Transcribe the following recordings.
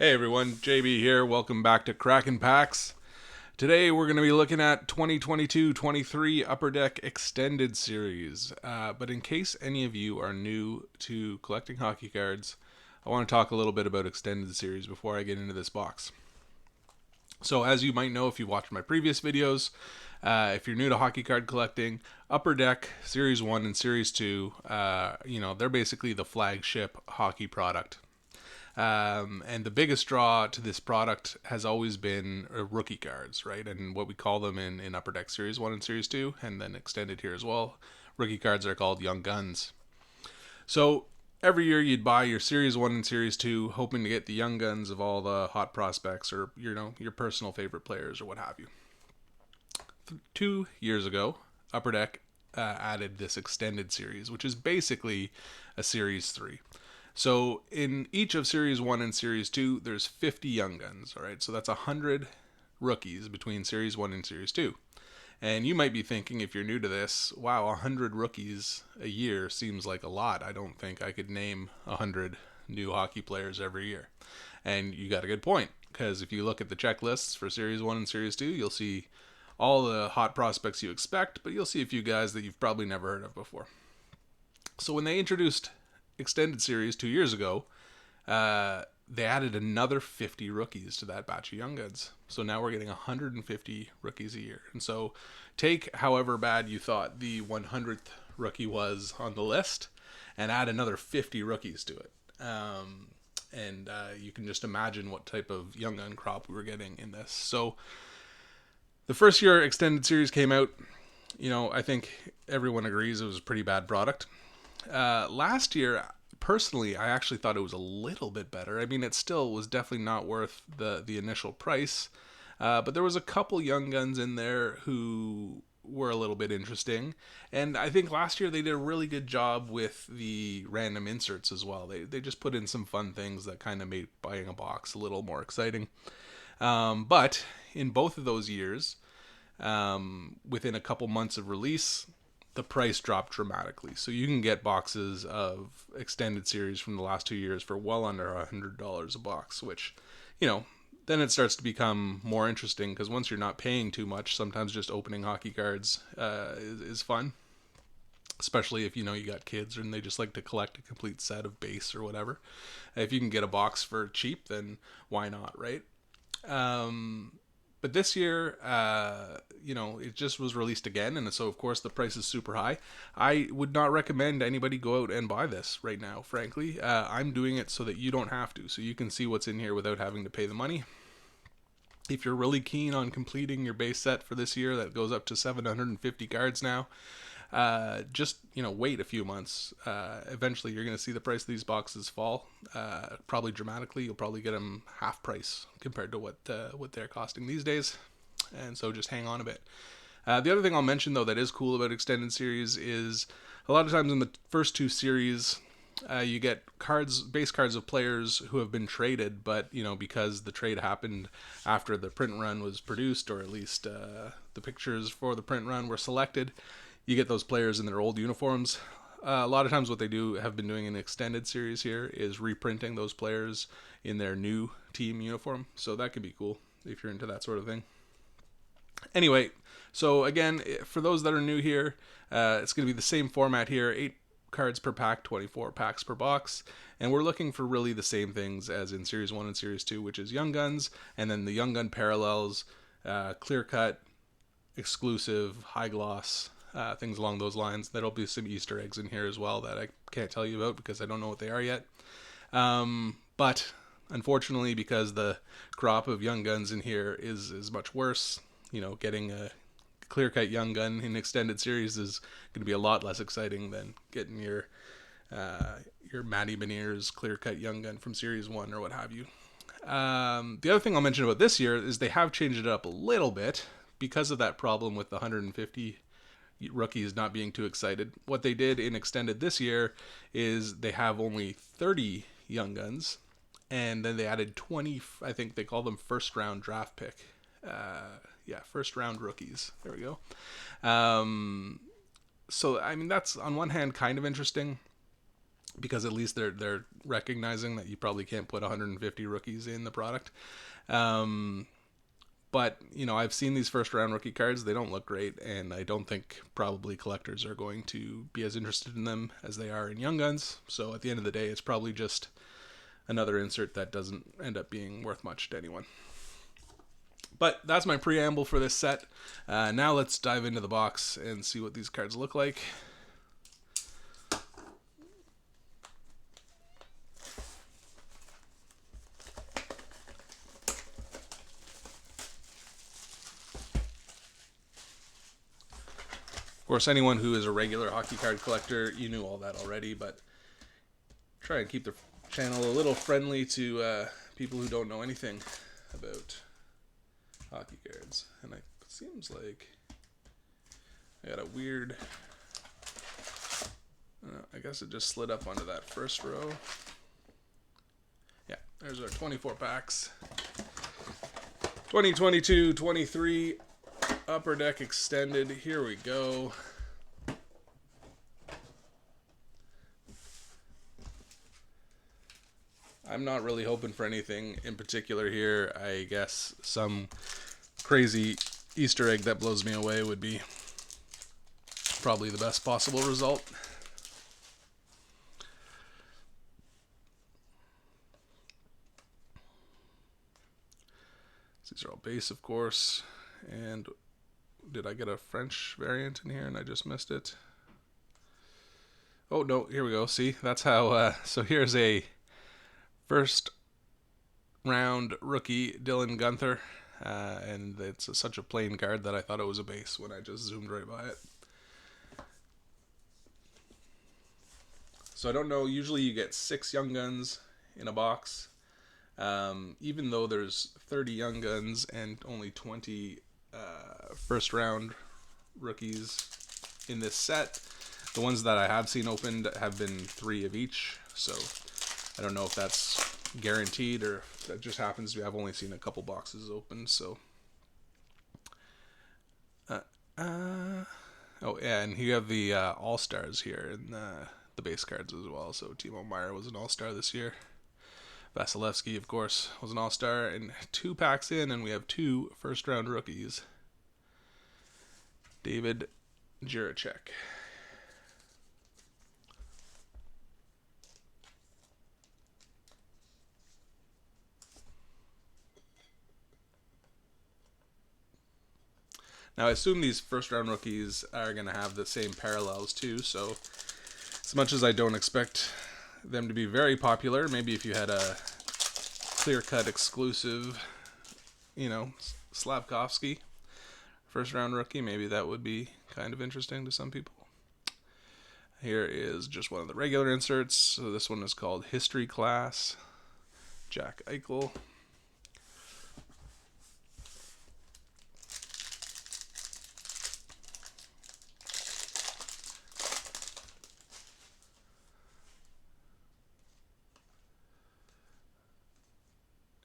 Hey everyone, JB here. Welcome back to Kraken Packs. Today we're going to be looking at 2022-23 Upper Deck Extended Series. But in case any of you are new to collecting hockey cards, I want to talk a little bit about Extended Series before I get into this box. So as you might know if you watched my previous videos, if you're new to hockey card collecting, Upper Deck Series 1 and Series 2, they're basically the flagship hockey product. And the biggest draw to this product has always been rookie cards, right? And what we call them in Upper Deck Series 1 and Series 2, and then extended here as well. Rookie cards are called Young Guns. So every year you'd buy your Series 1 and Series 2, hoping to get the Young Guns of all the hot prospects or, your personal favorite players or what have you. 2 years ago, Upper Deck added this extended series, which is basically a Series 3. So in each of Series 1 and Series 2, there's 50 Young Guns, all right? So that's 100 rookies between Series 1 and Series 2. And you might be thinking, if you're new to this, wow, 100 rookies a year seems like a lot. I don't think I could name 100 new hockey players every year. And you got a good point, because if you look at the checklists for Series 1 and Series 2, you'll see all the hot prospects you expect, but you'll see a few guys that you've probably never heard of before. So when they introduced Extended Series 2 years ago, they added another 50 rookies to that batch of Young Guns. So now we're getting 150 rookies a year. And so take however bad you thought the 100th rookie was on the list and add another 50 rookies to it. And you can just imagine what type of Young Gun crop we were getting in this. So the first year Extended Series came out, I think everyone agrees it was a pretty bad product. Last year, personally, I actually thought it was a little bit better. I mean, it still was definitely not worth the initial price, but there was a couple Young Guns in there who were a little bit interesting. And I think last year they did a really good job with the random inserts as well. They just put in some fun things that kind of made buying a box a little more exciting. But in both of those years, within a couple months of release, the price dropped dramatically. So you can get boxes of extended series from the last 2 years for well under $100 a box, which, then it starts to become more interesting because once you're not paying too much, sometimes just opening hockey cards is fun. Especially if you got kids and they just like to collect a complete set of base or whatever. If you can get a box for cheap, then why not, right? But this year, it just was released again, and so of course the price is super high. I would not recommend anybody go out and buy this right now, frankly. I'm doing it so that you don't have to, so you can see what's in here without having to pay the money. If you're really keen on completing your base set for this year, that goes up to 750 cards now. Just wait a few months. Eventually you're going to see the price of these boxes fall, probably dramatically. You'll probably get them half price compared to what they're costing these days, and so just hang on a bit. The other thing I'll mention though that is cool about extended series is a lot of times in the first two series you get base cards of players who have been traded, but because the trade happened after the print run was produced, or at least the pictures for the print run were selected, you get those players in their old uniforms. A lot of times what they have been doing in the extended series here is reprinting those players in their new team uniform. So that could be cool if you're into that sort of thing. Anyway, so again, for those that are new here, it's going to be the same format here, 8 cards per pack, 24 packs per box, and we're looking for really the same things as in Series 1 and Series 2, which is Young Guns, and then the Young Gun parallels, clear cut, exclusive, high gloss, things along those lines. There'll be some Easter eggs in here as well that I can't tell you about because I don't know what they are yet. But unfortunately, because the crop of Young Guns in here is much worse, getting a clear-cut Young Gun in extended series is going to be a lot less exciting than getting your Matty Beniers clear-cut Young Gun from Series 1 or what have you. The other thing I'll mention about this year is they have changed it up a little bit because of that problem with the 150 rookies not being too excited. What they did in extended this year is they have only 30 Young Guns, and then they added 20, I think they call them first round draft pick. First round rookies. There we go. So, I mean, that's on one hand kind of interesting. because at least they're recognizing that you probably can't put 150 rookies in the product. Um, but I've seen these first round rookie cards; they don't look great, and I don't think probably collectors are going to be as interested in them as they are in Young Guns. So at the end of the day, it's probably just another insert that doesn't end up being worth much to anyone. But that's my preamble for this set. Now let's dive into the box and see what these cards look like. Of course, anyone who is a regular hockey card collector, you knew all that already, but try and keep the channel a little friendly to people who don't know anything about hockey cards. And it seems like I got a weird... I guess it just slid up onto that first row. Yeah, there's our 24 packs. 2022-23 Upper Deck Extended. Here we go. I'm not really hoping for anything in particular here. I guess some crazy Easter egg that blows me away would be probably the best possible result. These are all base, of course. And did I get a French variant in here and I just missed it? Oh, no, here we go. See, that's how... so here's a first round rookie, Dylan Guenther. And it's such a plain card that I thought it was a base when I just zoomed right by it. So I don't know, usually you get 6 Young Guns in a box. Even though there's 30 Young Guns and only 20 first round rookies in this set, the ones that I have seen opened have been 3 of each. So I don't know if that's guaranteed or if that just happens to be. I've only seen a couple boxes open. So oh yeah, and you have the All-Stars here and the base cards as well. So Timo Meier was an All-Star this year. Vasilevsky, of course, was an All-Star. And 2 packs in, and we have 2 first-round rookies. David Jiricek. Now, I assume these first-round rookies are going to have the same parallels, too. So, as much as I don't expect them to be very popular, maybe if you had a clear-cut exclusive, Slafkovsky first round rookie, maybe that would be kind of interesting to some people. Here is just one of the regular inserts. So this one is called History Class, Jack Eichel.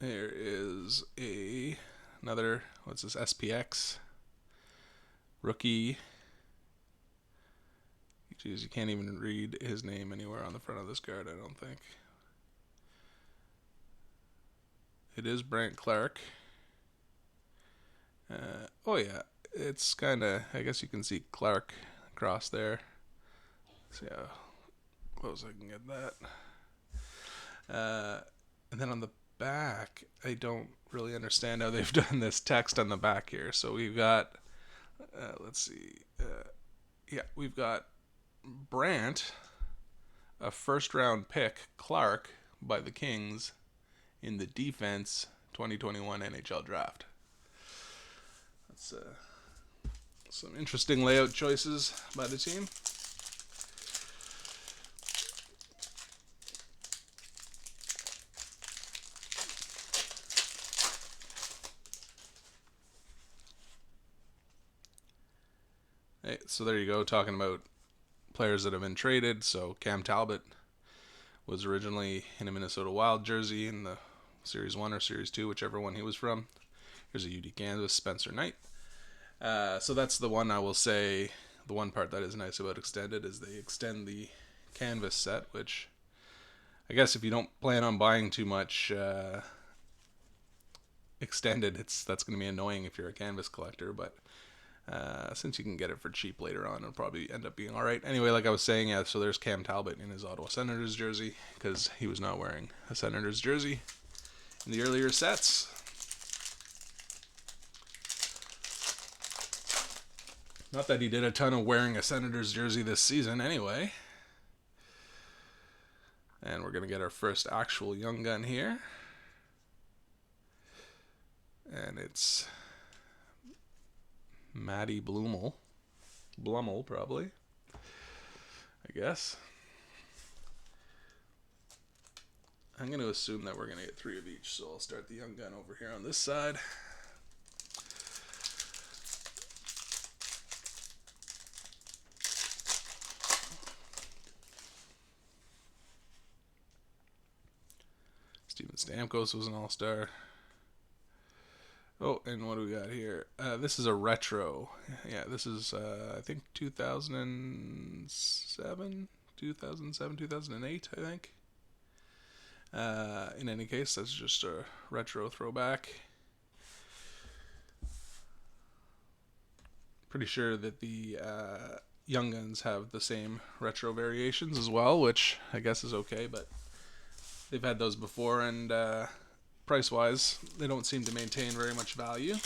There is another, what's this, SPX rookie. Jeez, you can't even read his name anywhere on the front of this card, I don't think. It is Brandt Clark. Oh yeah, it's kind of, I guess you can see Clark across there. See how close I can get that. And then on the back, I don't really understand how they've done this text on the back here. So we've got, let's see, yeah, we've got Brandt, a first-round pick, Clark, by the Kings in the defense 2021 NHL draft. That's some interesting layout choices by the team. Hey, so there you go, talking about players that have been traded. So Cam Talbot was originally in a Minnesota Wild jersey in the Series 1 or Series 2, whichever one he was from. Here's a UD canvas, Spencer Knight. So that's the one I will say, the one part that is nice about Extended is they extend the canvas set, which I guess if you don't plan on buying too much extended, that's going to be annoying if you're a canvas collector. But since you can get it for cheap later on, it'll probably end up being all right. Anyway, like I was saying, yeah. So there's Cam Talbot in his Ottawa Senators jersey because he was not wearing a Senators jersey in the earlier sets. Not that he did a ton of wearing a Senators jersey this season, anyway. And we're going to get our first actual young gun here. And it's Maddie Blumel. Blumel, probably. I guess. I'm going to assume that we're going to get 3 of each, so I'll start the young gun over here on this side. Steven Stamkos was an all-star. Oh, and what do we got here? This is a retro. Yeah, this is, I think, 2007, 2008, I think. In any case, that's just a retro throwback. Pretty sure that the Young Guns have the same retro variations as well, which I guess is okay, but they've had those before, and price-wise, they don't seem to maintain very much value.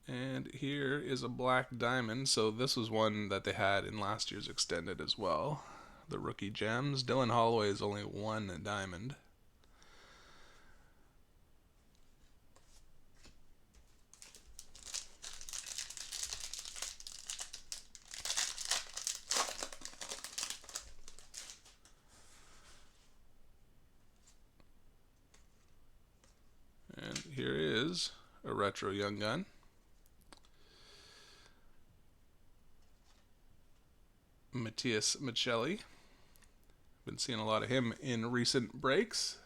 And here is a black diamond. So this was one that they had in last year's extended as well. The rookie gems. Dylan Holloway is only 1 diamond. And here is a retro young gun. Matias Maccelli. Been seeing a lot of him in recent breaks.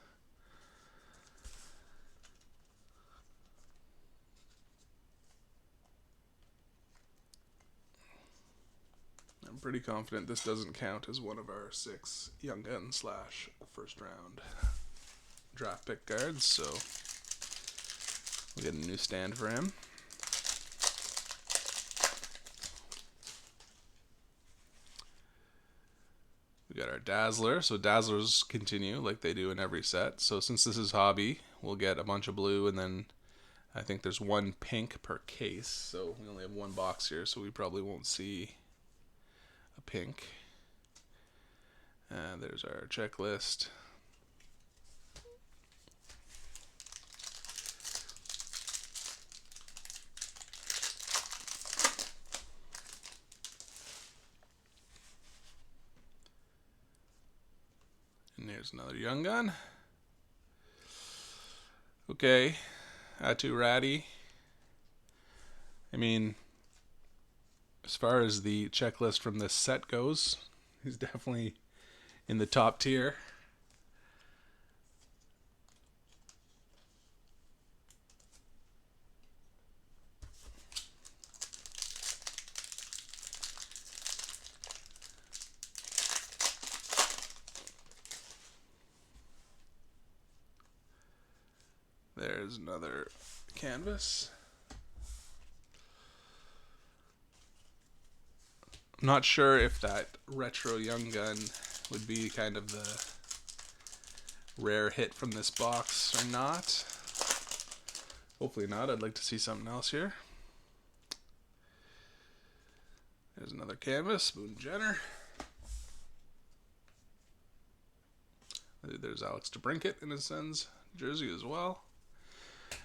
I'm pretty confident this doesn't count as one of our 6 young gun / first round draft pick guards, so we'll get a new stand for him. We got our Dazzler, so Dazzlers continue like they do in every set. So since this is hobby, we'll get a bunch of blue, and then I think there's 1 pink per case, so we only have 1 box here, so we probably won't see a pink. And there's our checklist. And there's another young gun. Okay, Atu Ratty. I mean, as far as the checklist from this set goes, he's definitely in the top tier. There's another canvas. I'm not sure if that retro young gun would be kind of the rare hit from this box or not. Hopefully not. I'd like to see something else here. There's another canvas, Boone Jenner. There's Alex DeBrincat in his Sens jersey as well,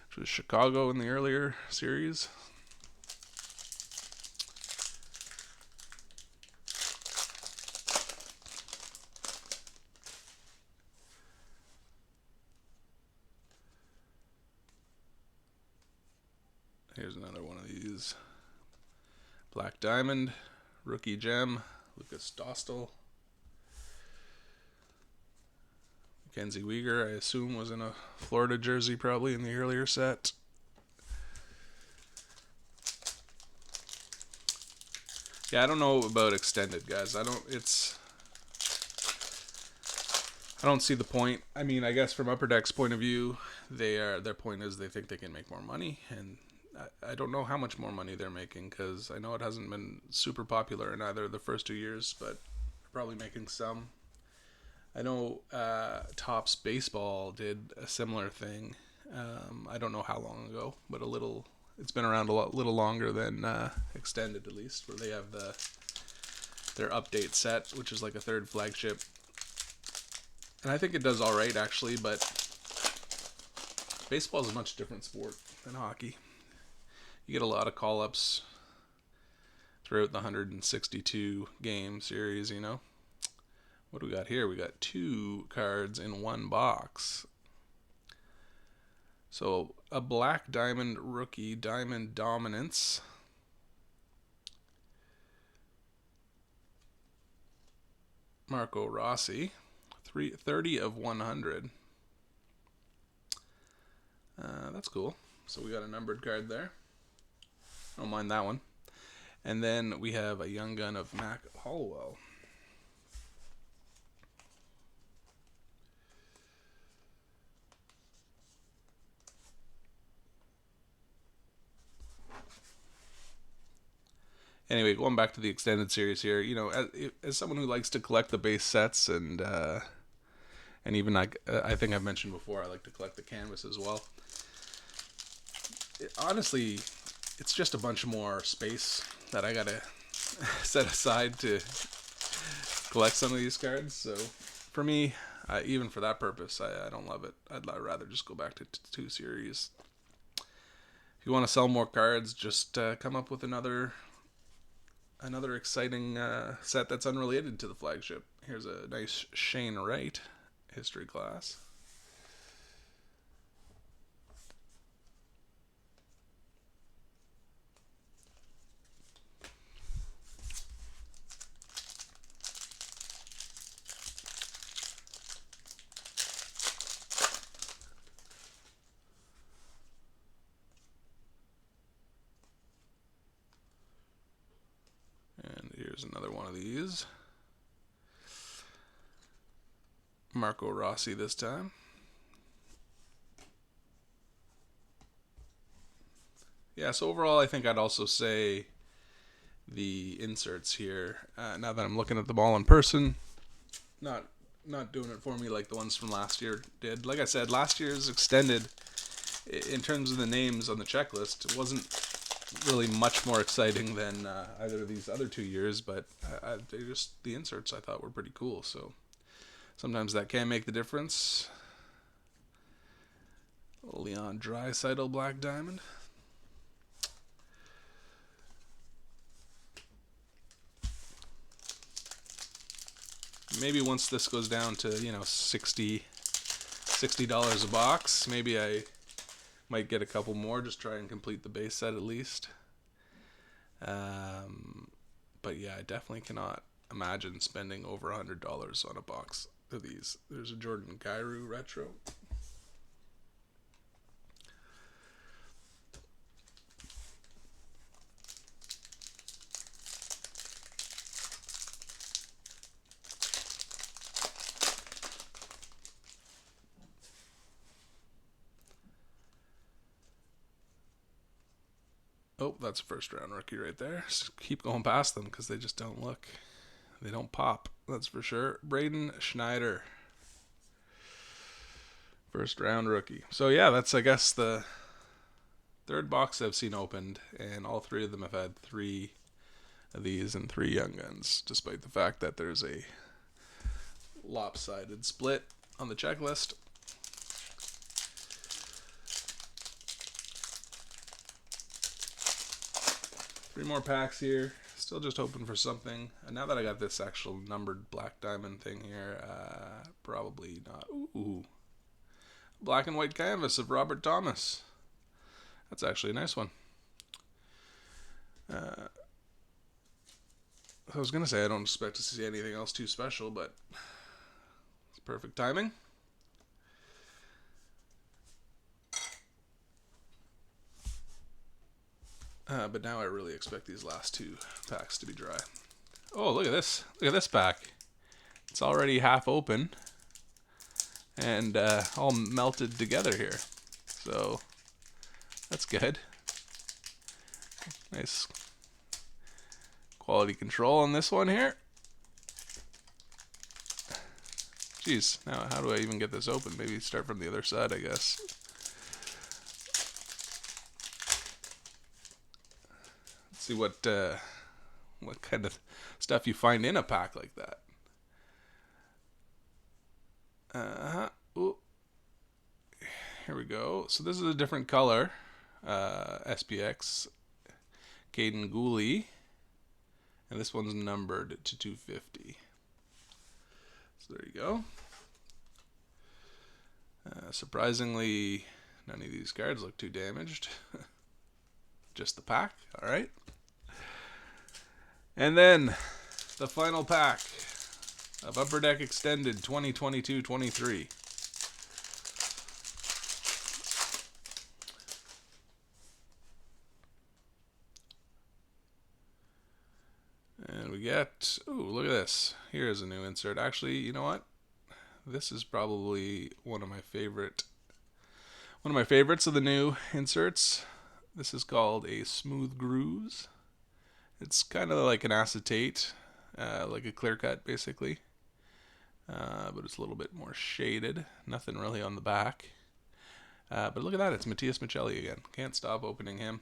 which was Chicago in the earlier series. Here's another one of these. Black Diamond, rookie gem, Lucas Dostal. Mackenzie Weegar, I assume, was in a Florida jersey probably in the earlier set. Yeah, I don't know about extended, guys. I don't see the point. I mean, I guess from Upper Deck's point of view, their point is they think they can make more money, and I don't know how much more money they're making because I know it hasn't been super popular in either of the first 2 years, but they're probably making some. I know Topps Baseball did a similar thing. I don't know how long ago, but a little. It's been around little longer than Extended, at least, where they have their update set, which is like a third flagship. And I think it does all right, actually, but baseball is a much different sport than hockey. You get a lot of call-ups throughout the 162 game series, you know. What do we got here? We got 2 cards in 1 box. So a Black Diamond rookie, Diamond Dominance. Marco Rossi, 30 of 100. That's cool. So we got a numbered card there. Don't mind that one. And then we have a Young Gun of Mac Hollowell. Anyway, going back to the extended series here, you know, as someone who likes to collect the base sets and even I think I've mentioned before, I like to collect the canvas as well. Honestly, it's just a bunch more space that I gotta set aside to collect some of these cards. So for me, even for that purpose, I don't love it. I'd rather just go back to 2 series. If you want to sell more cards, just come up with another exciting set that's unrelated to the flagship. Here's a nice Shane Wright history class. And here's another one of these. Marco Rossi this time. Yeah, so overall, I think I'd also say the inserts here, now that I'm looking at them all in person, not doing it for me like the ones from last year did. Like I said, last year's extended, in terms of the names on the checklist, it wasn't really much more exciting than either of these other 2 years, but the inserts I thought were pretty cool, so sometimes that can make the difference. Leon Draisaitl Black Diamond. Maybe once this goes down to, you know, $60 a box, maybe I might get a couple more, just try and complete the base set at least. But yeah, I definitely cannot imagine spending over $100 on a box of these. There's a Jordan Kyrou retro. Oh, that's a first round rookie right there. Just keep going past them because they just don't look. They don't pop, that's for sure. Braden Schneider. First round rookie. So yeah, that's, I guess, the third box I've seen opened, and all 3 of them have had 3 of these and 3 Young Guns, despite the fact that there's a lopsided split on the checklist. Three more packs here. Still just hoping for something. And now that I got this actual numbered Black Diamond thing here, probably not. Ooh. Black and white canvas of Robert Thomas. That's actually a nice one. I was going to say I don't expect to see anything else too special, but it's perfect timing. But now I really expect these last two packs to be dry. Oh, look at this. Look at this pack. It's already half open and all melted together here. So that's good. Nice quality control on this one here. Jeez, now how do I even get this open? Maybe start from the other side, I guess. Let's see what kind of stuff you find in a pack like that. Ooh. Here we go. So this is a different color. SPX Caden Gooley. And this one's numbered to 250. So there you go. Surprisingly, none of these cards look too damaged. Just the pack. All right. And then the final pack of Upper Deck Extended 2022-23. And we get, ooh, look at this. Here's a new insert. Actually, you know what? This is probably one of my favorites of the new inserts. This is called a Smooth Grooves. It's kind of like an acetate, like a clear cut basically. But it's a little bit more shaded. Nothing really on the back. But look at that, it's Matias Maccelli again. Can't stop opening him.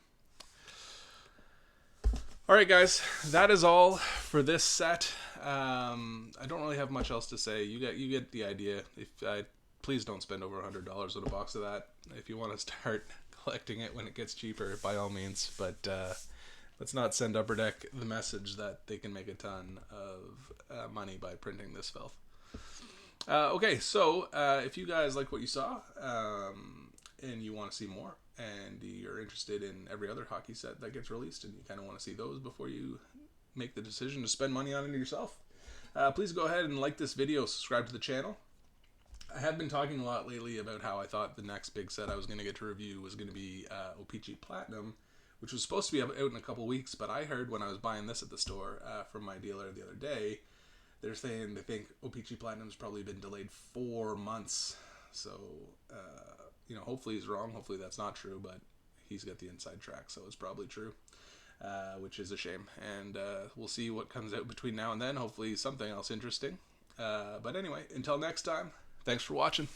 Alright guys, that is all for this set. I don't really have much else to say. You get the idea. Please don't spend over $100 on a box of that. If you want to start collecting it when it gets cheaper, by all means. But let's not send Upper Deck the message that they can make a ton of money by printing this filth. Okay, so if you guys like what you saw and you want to see more, and you're interested in every other hockey set that gets released, and you kind of want to see those before you make the decision to spend money on it yourself, please go ahead and like this video, subscribe to the channel. I have been talking a lot lately about how I thought the next big set I was going to get to review was going to be O-Pee-Chee Platinum, which was supposed to be out in a couple weeks, but I heard when I was buying this at the store from my dealer the other day, they're saying they think O-Pee-Chee Platinum's probably been delayed 4 months. So, you know, hopefully he's wrong. Hopefully that's not true, but he's got the inside track, so it's probably true, which is a shame. And we'll see what comes out between now and then. Hopefully something else interesting. But anyway, until next time, thanks for watching.